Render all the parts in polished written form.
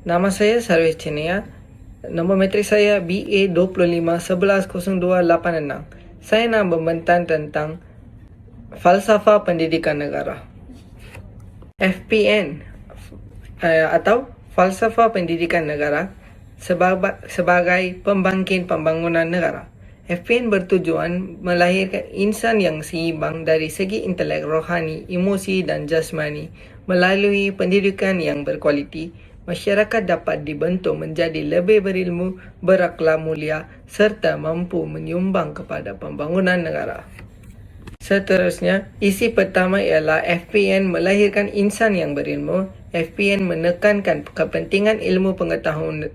Nama saya Sarvis Chinia. Nombor metrik saya BA25110286. Saya nak membentang tentang falsafah pendidikan negara. FPN atau falsafah pendidikan negara sebagai pembangkit pembangunan negara. FPN bertujuan melahirkan insan yang seimbang dari segi intelek, rohani, emosi dan jasmani. Melalui pendidikan yang berkualiti, masyarakat dapat dibentuk menjadi lebih berilmu, berakhlak mulia serta mampu menyumbang kepada pembangunan negara. Seterusnya, isi pertama ialah FPN melahirkan insan yang berilmu. FPN menekankan kepentingan ilmu pengetahuan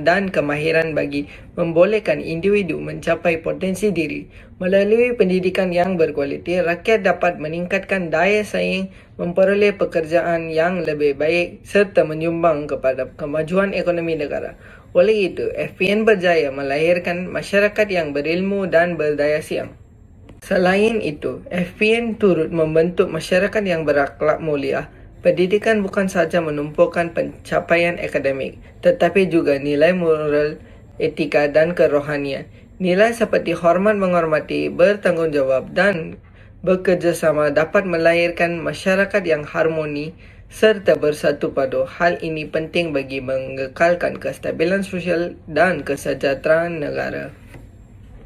dan kemahiran bagi membolehkan individu mencapai potensi diri. Melalui pendidikan yang berkualiti, rakyat dapat meningkatkan daya saing, memperoleh pekerjaan yang lebih baik serta menyumbang kepada kemajuan ekonomi negara. Oleh itu, FPN berjaya melahirkan masyarakat yang berilmu dan berdaya saing. Selain itu, FPN turut membentuk masyarakat yang berakhlak mulia. Pendidikan bukan sahaja menumpukan pencapaian akademik, tetapi juga nilai moral, etika dan kerohanian. Nilai seperti hormat menghormati, bertanggungjawab dan bekerjasama dapat melahirkan masyarakat yang harmoni serta bersatu padu. Hal ini penting bagi mengekalkan kestabilan sosial dan kesejahteraan negara.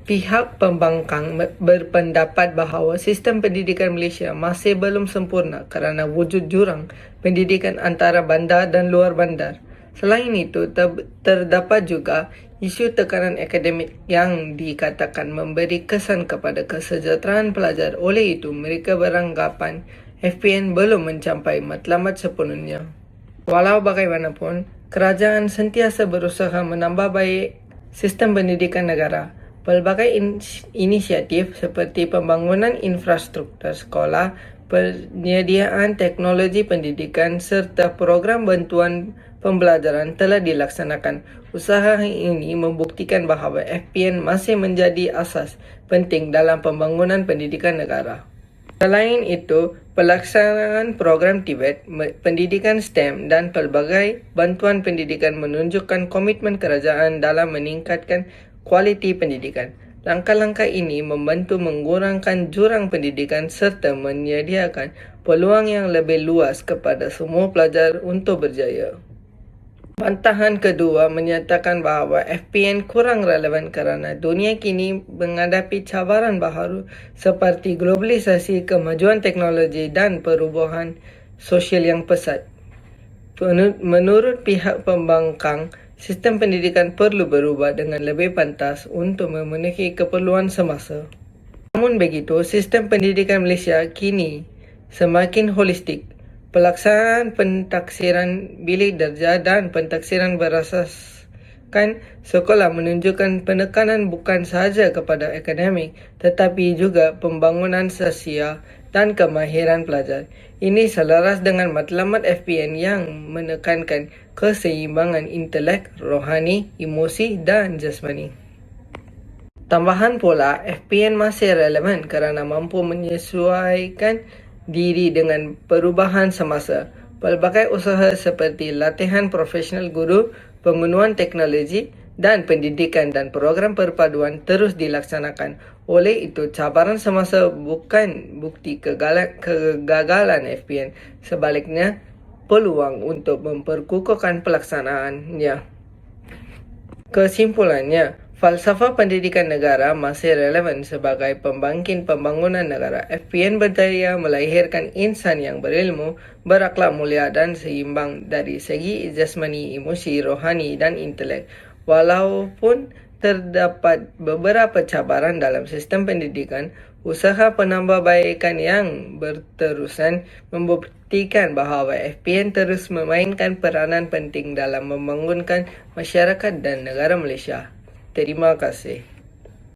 Pihak pembangkang berpendapat bahawa sistem pendidikan Malaysia masih belum sempurna kerana wujud jurang pendidikan antara bandar dan luar bandar. Selain itu, terdapat juga isu tekanan akademik yang dikatakan memberi kesan kepada kesejahteraan pelajar. Oleh itu, mereka beranggapan FPN belum mencapai matlamat sepenuhnya. Walau bagaimanapun, kerajaan sentiasa berusaha menambah baik sistem pendidikan negara. Pelbagai inisiatif seperti pembangunan infrastruktur sekolah, penyediaan teknologi pendidikan serta program bantuan pembelajaran telah dilaksanakan. Usaha ini membuktikan bahawa FPN masih menjadi asas penting dalam pembangunan pendidikan negara. Selain itu, pelaksanaan program TVET, pendidikan STEM dan pelbagai bantuan pendidikan menunjukkan komitmen kerajaan dalam meningkatkan kualiti pendidikan. Langkah-langkah ini membantu mengurangkan jurang pendidikan serta menyediakan peluang yang lebih luas kepada semua pelajar untuk berjaya. Bantahan kedua menyatakan bahawa FPN kurang relevan kerana dunia kini menghadapi cabaran baharu seperti globalisasi, kemajuan teknologi dan perubahan sosial yang pesat. Menurut pihak pembangkang, sistem pendidikan perlu berubah dengan lebih pantas untuk memenuhi keperluan semasa. Namun begitu, sistem pendidikan Malaysia kini semakin holistik. Pelaksanaan pentaksiran bilik darjah dan pentaksiran berasaskan sekolah menunjukkan penekanan bukan sahaja kepada akademik tetapi juga pembangunan sosial dan kemahiran pelajar. Ini selaras dengan matlamat FPN yang menekankan keseimbangan intelek, rohani, emosi dan jasmani. Tambahan pula, FPN masih relevan kerana mampu menyesuaikan diri dengan perubahan semasa. Pelbagai usaha seperti latihan profesional guru, penggunaan teknologi dan pendidikan dan program perpaduan terus dilaksanakan. Oleh itu, cabaran semasa bukan bukti kegagalan FPN. Sebaliknya, peluang untuk memperkukuhkan pelaksanaannya. Kesimpulannya, falsafah pendidikan negara masih relevan sebagai pembangkit pembangunan negara. FPN berjaya melahirkan insan yang berilmu, berakhlak mulia dan seimbang dari segi jasmani, emosi, rohani dan intelek. Walaupun terdapat beberapa cabaran dalam sistem pendidikan, usaha penambahbaikan yang berterusan membuktikan bahawa FPN terus memainkan peranan penting dalam membangunkan masyarakat dan negara Malaysia. Terima kasih.